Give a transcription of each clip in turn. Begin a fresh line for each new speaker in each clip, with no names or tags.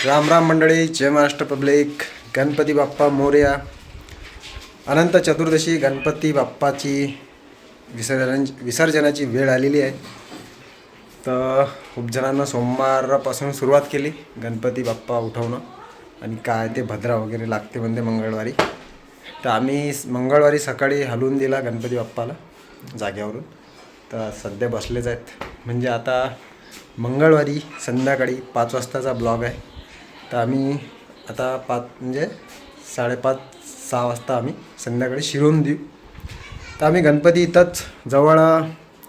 राम राम मंडळी, जय महाराष्ट्र पब्लिक. गणपती बाप्पा मोरया. अनंत चतुर्दशी गणपती बाप्पाची विसर्जनाची वेळ आलेली आहे. तर खूप जणांना सोमवारपासून सुरुवात केली गणपती बाप्पा उठवणं, आणि काय ते भद्रा वगैरे लागते म्हणते मंगळवारी. तर आम्ही मंगळवारी सकाळी हलवून दिला गणपती बाप्पाला जाग्यावरून. तर सध्या बसलेच आहेत. म्हणजे आता मंगळवारी संध्याकाळी 5 वाजताचा ब्लॉग आहे. तर आम्ही आता 5 म्हणजे 5:30-6 वाजता आम्ही संध्याकाळी शिरवून देऊ. तर आम्ही गणपती इथंच जवळ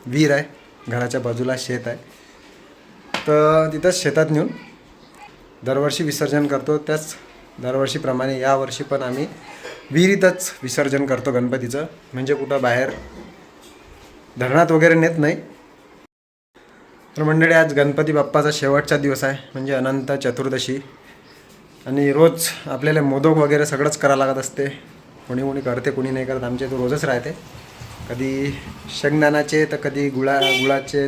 विहीर आहे, घराच्या बाजूला शेत आहे. तर तिथंच शेतात नेऊन दरवर्षी विसर्जन करतो. त्याच दरवर्षीप्रमाणे यावर्षी पण आम्ही विहिरीतच विसर्जन करतो गणपतीचं. म्हणजे कुठं बाहेर धरणात वगैरे नेत नाही. तर मंडळी, आज गणपती बाप्पाचा शेवटचा दिवस आहे, म्हणजे अनंत चतुर्दशी. आणि रोज आपल्याला मोदक वगैरे सगळंच करावं लागत असते. कोणी करते, कोणी नाही करत. आमच्या इथं रोजच राहते. कधी शेंगदाण्याचे तर कधी गुळाचे.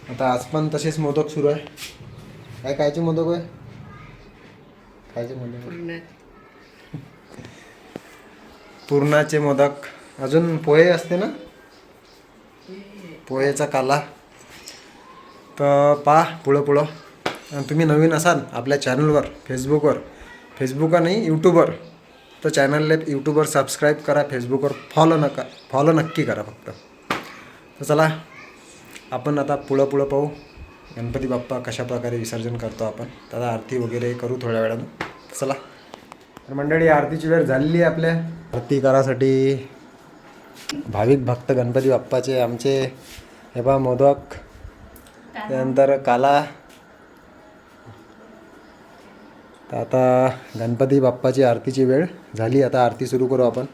आता आज पण तसेच मोदक सुरू आहे. कायचे मोदक आहे? कायचे मोदक? पुरणाचे मोदक. अजून पोहे असते ना, पोहेचा काला. तर पहा पुढं. आणि तुम्ही नवीन असाल आपल्या चॅनलवर, फेसबुकवर नाही यूट्यूबवर, तर चॅनलला यूट्यूबवर सबस्क्राईब करा, फेसबुकवर फॉलो नक्की करा फक्त. तर चला आपण आता पुढं पाहू गणपती बाप्पा कशाप्रकारे विसर्जन करतो आपण. तर आरती वगैरे करू थोड्या वेळानं. चला. तर मंडळी, आरतीची वेळ झालेली आहे. आपल्या आरती करासाठी भाविक भक्त गणपती बाप्पाचे आमचे हे पहा मोदक, त्यानंतर काला. तर आता गणपती बाप्पाची आरतीची वेळ झाली. आता आरती सुरू करू आपण.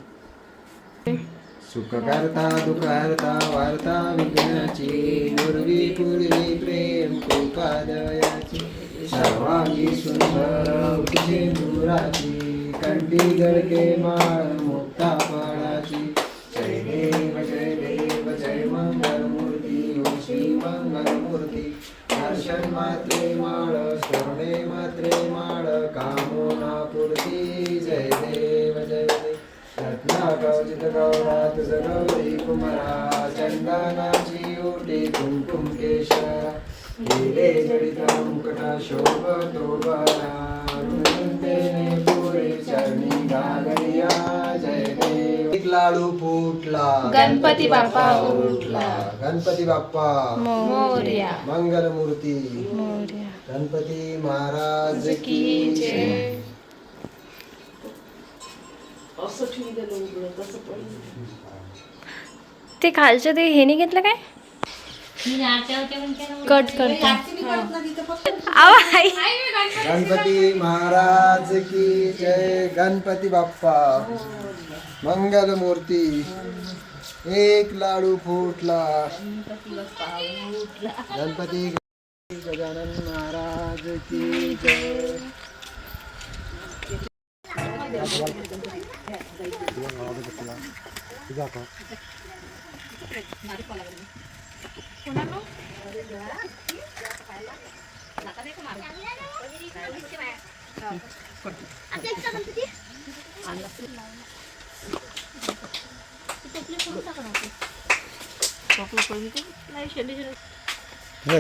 सुख करता दुःख हरता वार्ता विघ्नाची, पूर्वी प्रेम कृपा दयाची, सर्वांगी सुंदर उपजे दुराची, कंठी गळके माळ मुक्ता फळाची. जय देव जय मंगल मूर्ती, ओम श्री मंगल मूर्ती. दर्शन मात्रे माळ, श्रवणे मात्रे माळ, कामना पूर्ती. जय देव जय देव. रत्ना कवचित गौरा तुझ गौरी कुमारा, चंदनाची ओटी कुंकुम केशरा, हिरे जडित मुकुटा शोभतो बरा, तेने पुरे चरणी घागरिया. जय देव. एक लाडू फुटला, गणपती बाप्पा उठला, गणपती बाप्पा मोरया, मंगल मूर्ती मोरया, गणपती महाराज की जय.
ते खालचं ते हे नाही घेतलं काय? कट करता.
गणपती महाराज की जय. गणपती बाप्पा मंगल मूर्ती. एक लाडू फुटला, गणपती गजानन महाराज की जय.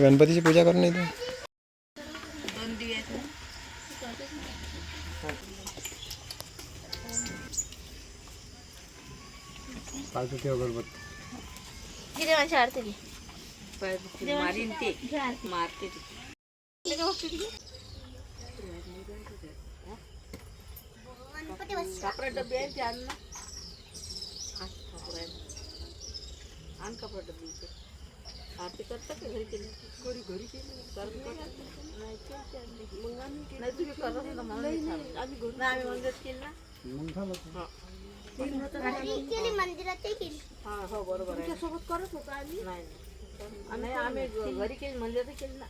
गणपतीची पूजा कर नाही. पाहिजे अगरबत्ती
मारीन ते मारते. कपडा डबे आहे ते आण ना. आण कपडा डबे. आरती करता का घरी केली? घरी केली. नाही तुम्ही करत ना म्हणून आम्ही घरून आम्ही मंदिरात केली ना. मंदिरात केली. हा हो बरोबर आहे. सोबत करत होतो आम्ही. नाही आम्ही घरी केली, मंदिरात केली ना.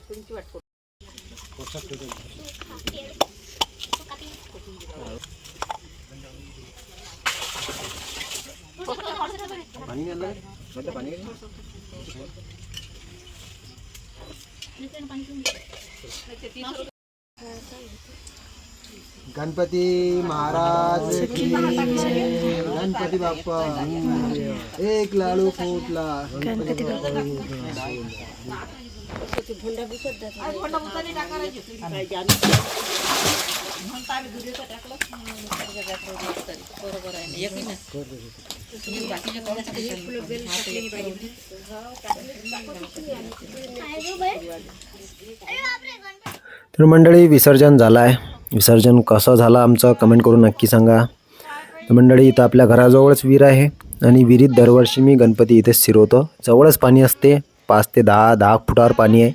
तुमची वाट करू.
पाणी घ्या ना. पाणी घ्या. गणपती महाराज की जय. गणपती बाप्पा एक लाडू फुटला. गणपती तर मंडळी विसर्जन झालं आहे. विसर्जन कसं झालं आमचं कमेंट करून नक्की सांगा. तर मंडळी इथं आपल्या घराजवळच विहीर आहे आणि विहिरीत दरवर्षी मी गणपती इथेच शिरवतो. जवळच पाणी असते, 5 ते 10 फुटावर पाणी आहे.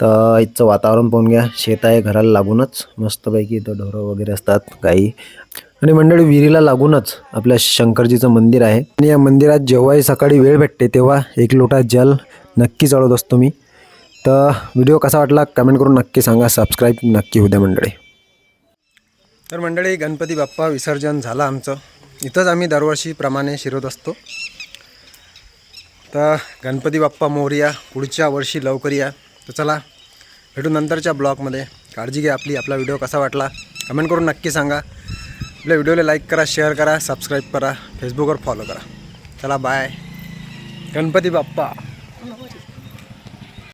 तर इथचं वातावरण पाहून घ्या. शेत आहे घराला लागूनच मस्तपैकी. इथं ढोरं वगैरे असतात गाई. आणि मंडळी विहिरीला लागूनच आपल्या शंकरजीचं मंदिर आहे. आणि या मंदिरात जेव्हाही सकाळी वेळ भेटते तेव्हा 1 लोटा जल नक्की चढवत असतो मी. तर व्हिडिओ कसा वाटला कमेंट करून नक्की सांगा. सबस्क्राईब नक्की होऊ द्या मंडळी. तर मंडळी गणपती बाप्पा विसर्जन झालं आमचं. इथंच आम्ही दरवर्षीप्रमाणे शिरवत असतो. तर गणपती बाप्पा मोरया. पुढच्या वर्षी लवकर या. तर चला भेटू नंतरच्या ब्लॉगमध्ये. काळजी घ्या आपली. आपला व्हिडिओ कसा वाटला कमेंट करून नक्की सांगा. आपल्या व्हिडिओला लाईक करा, शेअर करा, सबस्क्राईब करा, फेसबुकवर फॉलो करा. चला बाय. गणपती बाप्पा.